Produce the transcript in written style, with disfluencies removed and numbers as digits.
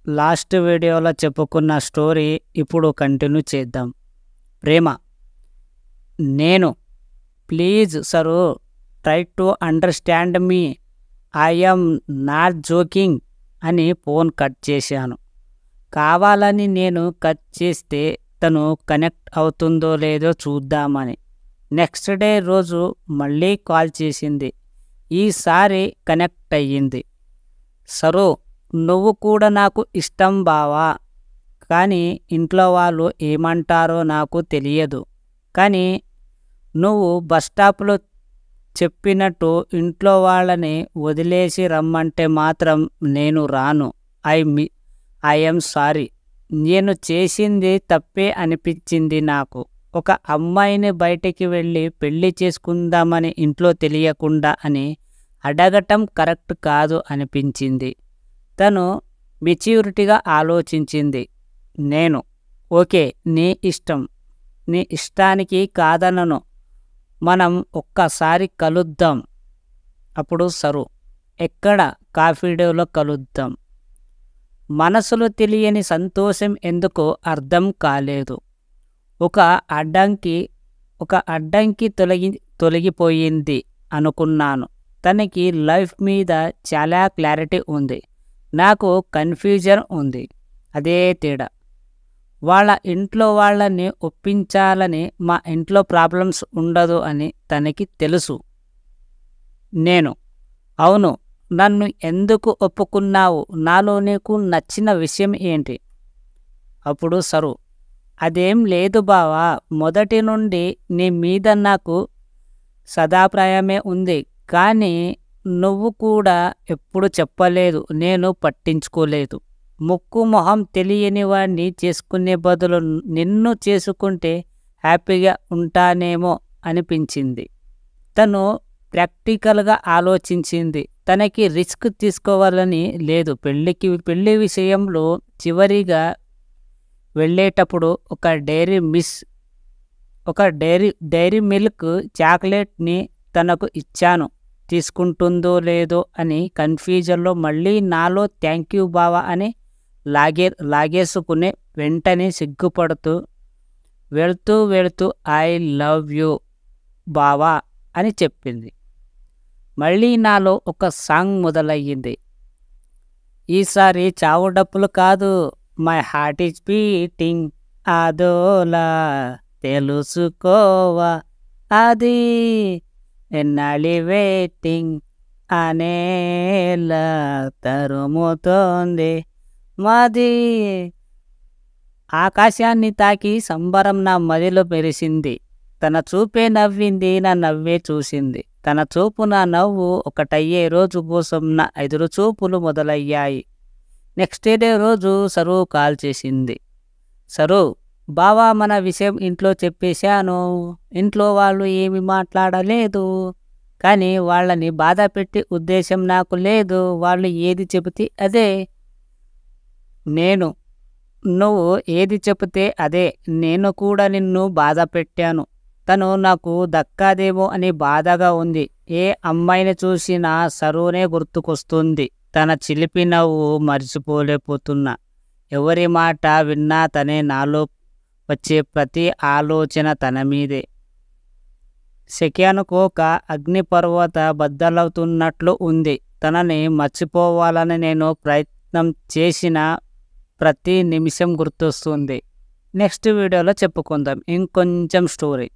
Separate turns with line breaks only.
Last వీడియోలో చెప్పుకున్న story ఇప్పుడు కంటిన్యూ చేద్దాం. ప్రేమ. నేను please sir try to understand me, I'm not joking అని ఫోన్ కట్ చేశాను. కావాలని నేను కట్ చేస్తే తను కనెక్ట్ అవుతుందో లేదో చూద్దామని. నెక్స్ట్ డే రోజు మళ్ళీ కాల్ చేసింది. ఈసారి కనెక్ట్ అయ్యింది. సరు, నువ్వు కూడా నాకు ఇష్టం బావా, కానీ ఇంట్లో వాళ్ళు ఏమంటారో నాకు తెలియదు. కానీ నువ్వు బస్టాప్లో చెప్పినట్టు ఇంట్లో వాళ్ళని వదిలేసి రమ్మంటే మాత్రం నేను రాను. I'm sorry. నేను చేసింది తప్పే అనిపించింది నాకు. ఒక అమ్మాయిని బయటికి వెళ్ళి పెళ్లి చేసుకుందామని ఇంట్లో తెలియకుండా అని అడగటం కరెక్ట్ కాదు అనిపించింది. తను మెచ్యూరిటీగా ఆలోచించింది. నేను ఓకే, నీ ఇష్టం, నీ ఇష్టానికి కాదనను, మనం ఒక్కసారి కలుద్దాం. అప్పుడు సరు, ఎక్కడ? కాఫీ డేలో కలుద్దాం. మనసులో తెలియని సంతోషం ఎందుకో అర్థం కాలేదు. ఒక అడ్డంకి తొలగిపోయింది అనుకున్నాను. తనకి లైఫ్ మీద చాలా క్లారిటీ ఉంది, నాకు కన్ఫ్యూజన్ ఉంది. అదే తేడా. వాళ్ళ ఇంట్లో వాళ్ళని ఒప్పించాలని మా ఇంట్లో ప్రాబ్లమ్స్ ఉండదు అని తనకి తెలుసు. నేను అవును, నన్ను ఎందుకు ఒప్పుకున్నావు? నాలో నీకు నచ్చిన విషయం ఏంటి? అప్పుడు సరు, అదేం లేదు బావా, మొదటి నుండి నీ మీద నాకు సదాప్రాయమే ఉంది. కానీ నువ్వు కూడా ఎప్పుడు చెప్పలేదు, నేను పట్టించుకోలేదు. ముక్కు మొహం తెలియని వాడిని చేసుకునే బదులు నిన్ను చేసుకుంటే హ్యాపీగా ఉంటానేమో అనిపించింది. తను ప్రాక్టికల్గా ఆలోచించింది. తనకి రిస్క్ తీసుకోవాలని లేదు. పెళ్లి విషయంలో చివరిగా వెళ్ళేటప్పుడు ఒక డైరీ మిల్క్ చాక్లెట్ని తనకు ఇచ్చాను. తీసుకుంటుందో లేదో అని కన్ఫ్యూజన్లో మళ్ళీ నాలో థ్యాంక్ యూ బావా అని లాగేసుకుని వెంటనే సిగ్గుపడుతూ వెళ్తూ ఐ లవ్ యూ బావా అని చెప్పింది. మళ్ళీ నాలో ఒక సాంగ్ మొదలయ్యింది. ఈసారి చావు డప్పులు కాదు, మై హార్ట్ ఈజ్ బీటింగ్, అదోలా తెలుసుకోవా, అది ఎన్నాళ్ళి వెయిటింగ్ అనేలా తరుముతోంది మాది. ఆకాశాన్ని తాకి సంబరం నా మదిలో మెరిసింది. తన చూపే నవ్వింది, నా నవ్వే చూసింది. తన చూపు నా నవ్వు ఒకటయ్యే రోజు కోసం నా ఎదురు చూపులు మొదలయ్యాయి. నెక్స్ట్ డే రోజు సరు కాల్ చేసింది. సరు బావా, మన విషయం ఇంట్లో చెప్పేశాను. ఇంట్లో వాళ్ళు ఏమి మాట్లాడలేదు, కానీ వాళ్ళని బాధ పెట్టి ఉద్దేశం నాకు లేదు. వాళ్ళు ఏది చెబితే అదే. నువ్వు ఏది చెబితే అదే. నేను కూడా నిన్ను బాధ పెట్టాను. తను నాకు దక్కాదేమో అని బాధగా ఉంది. ఏ అమ్మాయిని చూసినా సరునే గుర్తుకొస్తుంది. తన చిలిపి నవ్వు మర్చిపోలేకపోతున్నా. ఎవరి మాట విన్నా తనే. నాలో వచ్చే ప్రతి ఆలోచన తన మీదే. సెకనుకోక అగ్నిపర్వత బద్దలవుతున్నట్లు ఉంది. తనని మర్చిపోవాలని నేను ప్రయత్నం చేసిన ప్రతి నిమిషం గుర్తొస్తుంది. నెక్స్ట్ వీడియోలో చెప్పుకుందాం ఇంకొంచెం స్టోరీ.